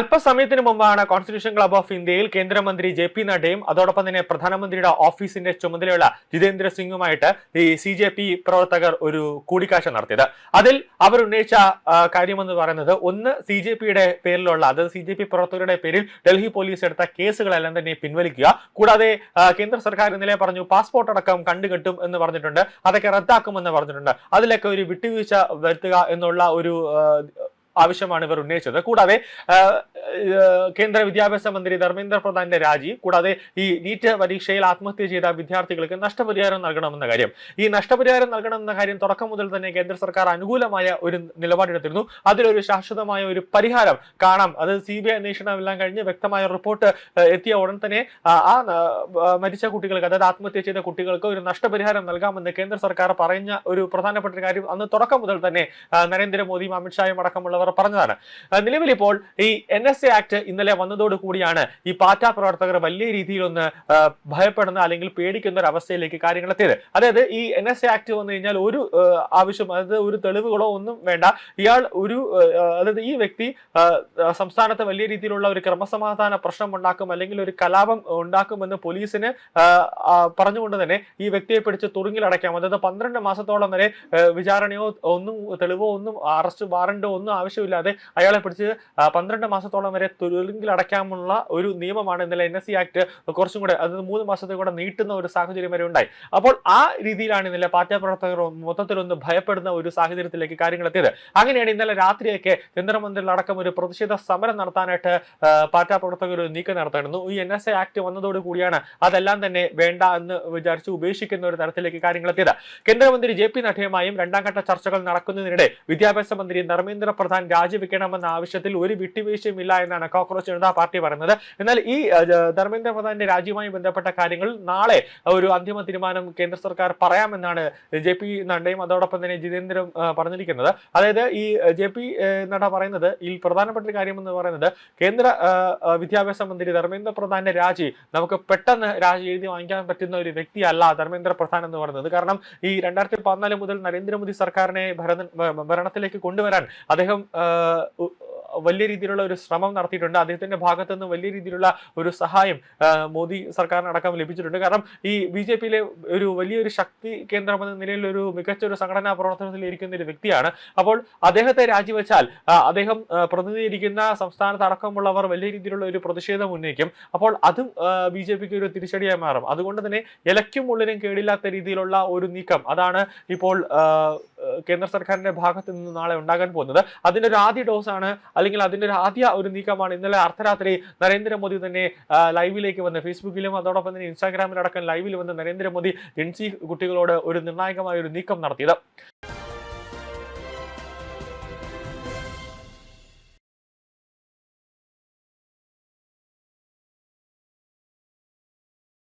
അല്പസമയത്തിന് മുമ്പാണ് constitution club of ഇന്ത്യയിൽ കേന്ദ്രമന്ത്രി ജെ.പി. നഡ്ഡയും അതോടൊപ്പം തന്നെ പ്രധാനമന്ത്രിയുടെ ഓഫീസിന്റെ ചുമതലയുള്ള ജിതേന്ദ്ര സിംഗുമായിട്ട് ഈ CJP പ്രവർത്തകർ ഒരു കൂടിക്കാഴ്ച നടത്തിയത്. അതിൽ അവർ ഉന്നയിച്ച കാര്യമെന്ന് പറയുന്നത്, ഒന്ന് CJPയുടെ പേരിലുള്ള, അതായത് CJP പ്രവർത്തകരുടെ പേരിൽ ഡൽഹി പോലീസ് എടുത്ത കേസുകളെല്ലാം തന്നെ പിൻവലിക്കുക. കൂടാതെ കേന്ദ്ര സർക്കാർ ഇന്നലെ പറഞ്ഞു പാസ്പോർട്ട് അടക്കം കണ്ടുകെട്ടും എന്ന് പറഞ്ഞിട്ടുണ്ട്, അതൊക്കെ റദ്ദാക്കുമെന്ന് പറഞ്ഞിട്ടുണ്ട്. അതിലൊക്കെ ഒരു വിട്ടുവീഴ്ച വരുത്തുക എന്നുള്ള ഒരു ആവശ്യമാണ് ഇവർ ഉന്നയിച്ചത്. കൂടാതെ കേന്ദ്ര വിദ്യാഭ്യാസ മന്ത്രി ധർമ്മേന്ദ്ര പ്രധാന്റെ രാജി, കൂടാതെ ഈ നീറ്റ് പരീക്ഷയിൽ ആത്മഹത്യ ചെയ്ത വിദ്യാർത്ഥികൾക്ക് നഷ്ടപരിഹാരം നൽകണമെന്ന കാര്യം, ഈ നഷ്ടപരിഹാരം നൽകണമെന്ന കാര്യം തുടക്കം മുതൽ തന്നെ കേന്ദ്ര സർക്കാർ അനുകൂലമായ ഒരു നിലപാടെടുത്തിരുന്നു. അതിലൊരു ശാശ്വതമായ ഒരു പരിഹാരം കാണാം. അത് CBI അന്വേഷണം എല്ലാം കഴിഞ്ഞ് വ്യക്തമായ റിപ്പോർട്ട് എത്തിയ ഉടൻ തന്നെ ആ മരിച്ച കുട്ടികൾക്ക്, അതായത് ആത്മഹത്യ ചെയ്ത കുട്ടികൾക്ക് ഒരു നഷ്ടപരിഹാരം നൽകാമെന്ന് കേന്ദ്ര സർക്കാർ പറഞ്ഞ ഒരു പ്രധാനപ്പെട്ട കാര്യം അന്ന് തുടക്കം മുതൽ തന്നെ നരേന്ദ്രമോദിയും അമിത്ഷായും അടക്കമുള്ളവർ പറഞ്ഞതാണ്. നിലവിൽ ഇപ്പോൾ ഈ NSA ആക്ട് ഇന്നലെ വന്നതോടുകൂടിയാണ് ഈ പാറ്റ പ്രവർത്തകർ വലിയ രീതിയിലൊന്ന് ഭയപ്പെടുന്ന അല്ലെങ്കിൽ പേടിക്കുന്ന ഒരു അവസ്ഥയിലേക്ക് കാര്യങ്ങൾ എത്തിയത്. അതായത് ഈ NSA ആക്ട് വന്നു കഴിഞ്ഞാൽ ഒരു ആവശ്യം, അതായത് ഒരു തെളിവുകളോ ഒന്നും വേണ്ട, ഇയാൾ ഒരു അതായത് ഈ വ്യക്തി സംസ്ഥാനത്ത് വലിയ രീതിയിലുള്ള ഒരു ക്രമസമാധാന പ്രശ്നം ഉണ്ടാക്കും അല്ലെങ്കിൽ ഒരു കലാപം ഉണ്ടാക്കുമെന്ന് പോലീസിന് പറഞ്ഞുകൊണ്ട് തന്നെ ഈ വ്യക്തിയെ പിടിച്ച് തുറുങ്കിലടയ്ക്കാം. അതായത് 12 മാസത്തോളം വരെ വിചാരണയോ ഒന്നും തെളിവോ ഒന്നും അറസ്റ്റ് വാറന്റോ ഒന്നും ആവശ്യമില്ലാതെ അയാളെ പിടിച്ച് 12 മാസത്തോളം വരെ തുറുങ്കിലടയ്ക്കാമുള്ള ഒരു നിയമമാണ് ഇന്നലെ NSA ആക്ട് കുറച്ചും കൂടെ, അതായത് 3 മാസത്തെ കൂടെ നീട്ടുന്ന ഒരു സാഹചര്യം വരെ ഉണ്ടായി. അപ്പോൾ ആ രീതിയിലാണ് ഇന്നലെ പാർട്ടി പ്രവർത്തകർ മൊത്തത്തിലൊന്ന് ഭയപ്പെടുന്ന ഒരു സാഹചര്യത്തിലേക്ക് കാര്യങ്ങൾ എത്തിയത്. അങ്ങനെയാണ് ഇന്നലെ രാത്രിയൊക്കെ കേന്ദ്രമന്ത്രികളടക്കം ഒരു പ്രതിഷേധ സമരം നടത്താനായിട്ട് പാർട്ടി പ്രവർത്തകർ ഒരു നീക്കം നടത്തായിരുന്നു. ഈ NSA ആക്ട് വന്നതോടു കൂടിയാണ് അതെല്ലാം തന്നെ വേണ്ട എന്ന് വിചാരിച്ച് ഉപേക്ഷിക്കുന്ന ഒരു തരത്തിലേക്ക് കാര്യങ്ങൾ എത്തിയത്. കേന്ദ്രമന്ത്രി ജെ.പി. നഡ്ഡയുമായും രണ്ടാം ഘട്ട ചർച്ചകൾ നടക്കുന്നതിനിടെ വിദ്യാഭ്യാസ മന്ത്രി ധർമ്മേന്ദ്ര പ്രധാൻ രാജിവെക്കണമെന്ന ആവശ്യത്തിൽ ഒരു വിട്ടുവീഴ്ചയുമില്ല എന്നാണ് കോക്രോച്ച് ജനതാ പാർട്ടി പറയുന്നത്. എന്നാൽ ഈ ധർമ്മേന്ദ്ര പ്രധാന്റെ രാജിയുമായി ബന്ധപ്പെട്ട കാര്യങ്ങളിൽ നാളെ ഒരു അന്തിമ തീരുമാനം കേന്ദ്ര സർക്കാർ പറയാമെന്നാണ് ജെ.പി. നഡ്ഡയും അതോടൊപ്പം തന്നെ ജിതേന്ദ്രൻ പറഞ്ഞിരിക്കുന്നത്. അതായത് ഈ ജെ.പി. നഡ്ഡ പറയുന്നത്, ഈ പ്രധാനപ്പെട്ട കാര്യം എന്ന് പറയുന്നത്, കേന്ദ്ര വിദ്യാഭ്യാസ മന്ത്രി ധർമ്മേന്ദ്ര പ്രധാന്റെ രാജി നമുക്ക് പെട്ടെന്ന് രാജി എഴുതി വാങ്ങിക്കാൻ പറ്റുന്ന ഒരു വ്യക്തിയല്ല ധർമ്മേന്ദ്ര പ്രധാൻ എന്ന് പറയുന്നത്. കാരണം ഈ 2014 മുതൽ നരേന്ദ്രമോദി സർക്കാരിനെ ഭരണത്തിലേക്ക് കൊണ്ടുവരാൻ അദ്ദേഹം വലിയ രീതിയിലുള്ള ഒരു ശ്രമം നടത്തിയിട്ടുണ്ട്. അദ്ദേഹത്തിന്റെ ഭാഗത്തു നിന്ന് വലിയ രീതിയിലുള്ള ഒരു സഹായം മോദി സർക്കാരിനടക്കം ലഭിച്ചിട്ടുണ്ട്. കാരണം ഈ BJPയിലെ ഒരു വലിയൊരു ശക്തി കേന്ദ്രം എന്ന നിലയിൽ ഒരു മികച്ച ഒരു സംഘടനാ പ്രവർത്തനത്തിൽ ഇരിക്കുന്ന ഒരു വ്യക്തിയാണ്. അപ്പോൾ അദ്ദേഹത്തെ രാജിവെച്ചാൽ അദ്ദേഹം പ്രതിനിധീകരിക്കുന്ന സംസ്ഥാനത്ത് അടക്കമുള്ളവർ വലിയ രീതിയിലുള്ള ഒരു പ്രതിഷേധം ഉന്നയിക്കും. അപ്പോൾ അതും BJPക്ക് ഒരു തിരിച്ചടിയായി മാറും. അതുകൊണ്ട് തന്നെ ഇലയ്ക്കും ഉള്ളിനും കേടില്ലാത്ത രീതിയിലുള്ള ഒരു നീക്കം അതാണ് ഇപ്പോൾ കേന്ദ്ര സർക്കാരിന്റെ ഭാഗത്ത് നിന്ന് നാളെ ഉണ്ടാകാൻ പോകുന്നത്. അതിന്റെ ഒരു ആദ്യ ഡോസാണ്, അല്ലെങ്കിൽ അതിന്റെ ഒരു ആദ്യ ഒരു നീക്കമാണ് ഇന്നലെ അർദ്ധരാത്രി നരേന്ദ്രമോദി തന്നെ ലൈവിലേക്ക് വന്ന്, ഫേസ്ബുക്കിലും അതോടൊപ്പം തന്നെ ഇൻസ്റ്റാഗ്രാമിലടക്കം ലൈവിൽ വന്ന് നരേന്ദ്രമോദി ജെൻസി കുട്ടികളോട് ഒരു നിർണായകമായ ഒരു നീക്കം നടത്തിയത്.